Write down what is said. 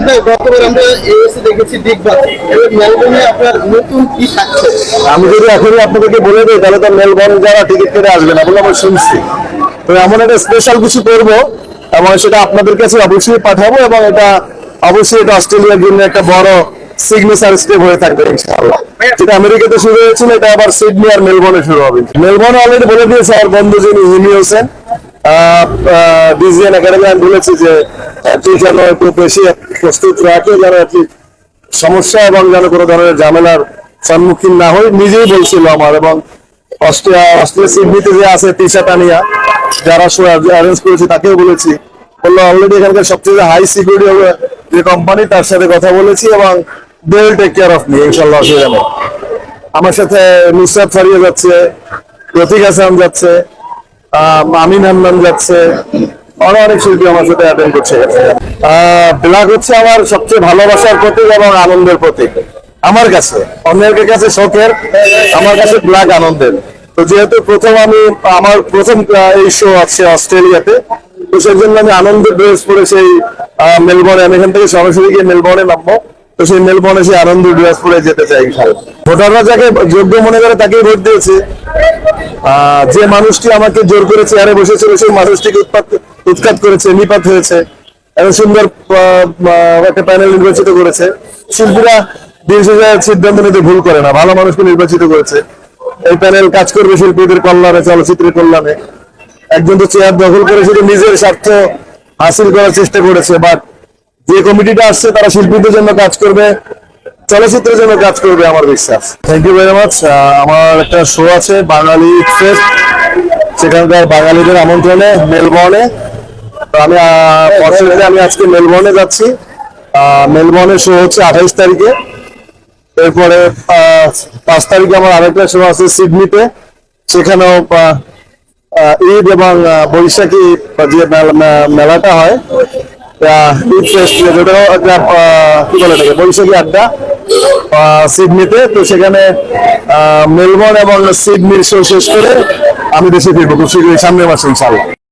ভাই গতবার আমরা এএসএ দেখেছি বিগ বাস, এবার মেলবোর্নে আপনার নতুন কি থাকছে? আমি যদি এখনই আপনাদেরকে বলে দিই তাহলে তো মেলবোর্ন যারা টিকিট কেটে আসবে না বলে আমি শুনছি। তো এমন একটা স্পেশাল কিছু করবো এবং সেটা আপনাদের কাছে অবশ্যই পাঠাবো, এবং এটা অবশ্যই এটা অস্ট্রেলিয়ার জন্য একটা বড় সিগনেচার স্টেপ হয়ে থাকবে ইনশাআল্লাহ। যেটা আমেরিকাতে শুরু হয়েছিল এটা আবার সিডনি আর মেলবোর্নে শুরু হবে। মেলবোর্নে অলরেডি বলে দিয়েছে আমার বন্ধু যিনি হিমি হোসেন ডিজিএন একাডেমি, আমি বলেছি যে তুই যেন একটু বেশি প্রস্তুত রাখে, যেন সমস্যা এবং যেন কোনো ধরনের ঝামেলার সম্মুখীন না হই। নিজেই বলছিল আমার, এবং অস্ট্রেলিয়া সিডনিতে যে আছে তিশা তানিয়া যারা অ্যারেঞ্জ করেছে তাকেও বলেছি, বললো অলরেডি এখানকার সবচেয়ে হাই সিকিউরিটি যে কোম্পানি তার সাথে কথা বলেছি এবং they will take care of me ইনশাআল্লাহ। অসুবিধা নেই। আমার সাথে নুসরাত ফারিয়া যাচ্ছে, রফিক হাসান যাচ্ছে, আমিন হান্নান যাচ্ছে, আরো অনেক শিল্পী আমার সাথে অ্যাটেন্ড করছে। ব্ল্যাক হচ্ছে আমার সবচেয়ে ভালোবাসার প্রতীক এবং আনন্দের প্রতীক আমার কাছে। অন্যের কাছে শখের, আমার কাছে ব্ল্যাক আনন্দের। তো যেহেতু আমার প্রথম এই শো আছে অস্ট্রেলিয়াতে, তো সেই জন্য আমি আনন্দের ড্রেস পরে সেই মেলবোর্নে, আমি এখান থেকে সরাসরি গিয়ে মেলবোর্নে নামবো। তো সেই মেলবোর্নে সেই আনন্দের ড্রেস পরে যেতে চাই। ভোটাররা যাকে যোগ্য মনে করে তাকেই ভোট দিয়েছে। যে মানুষটি আমাকে জোর করে চেয়ারে বসেছিল সেই মানুষটিকে উৎখাত করেছে, নিপাত হয়েছে, এত সুন্দর একটা প্যানেল নির্বাচিত করেছে। শিল্পীরা দিন শেষে সিদ্ধান্ত নিতে ভুল করে না, ভালো মানুষকে নির্বাচিত করেছে। এই প্যানেল কাজ করবে শিল্পীদের কল্যাণে, চলচ্চিত্রের কল্যাণে। একজন তো চেয়ার দখল করে শুধু নিজের স্বার্থ হাসিল করার চেষ্টা করেছে, বাট যে কমিটিটা আসছে তারা শিল্পীদের জন্য কাজ করবে, চলচ্চিত্রের জন্য কাজ করবে আমার বিশ্বাস। Thank you very much. আমার একটা শো আছে বাঙালি ফেস্ট, সেখানকার বাঙালিদের আমন্ত্রণে মেলবোর্নে। তো আমি আজকে মেলবোর্নে যাচ্ছি। মেলবোর্নের শো হচ্ছে 28 তারিখে। এরপরে 5 তারিখে আমার আরেকটা শো আছে সিডনিতে, সেখানেও ঈদ এবং বৈশাখী যে মেলাটা হয়, ঈদ ফেস্ট যেটা কি বলে এটাকে বৈশাখী আড্ডা সিডনিতে। তো সেখানে মেলবোর্ন এবং সিডনির শো শেষ করে আমি দেশে ফিরবো খুব শীঘ্রই, সামনের মাসে ইনশাআল্লাহ।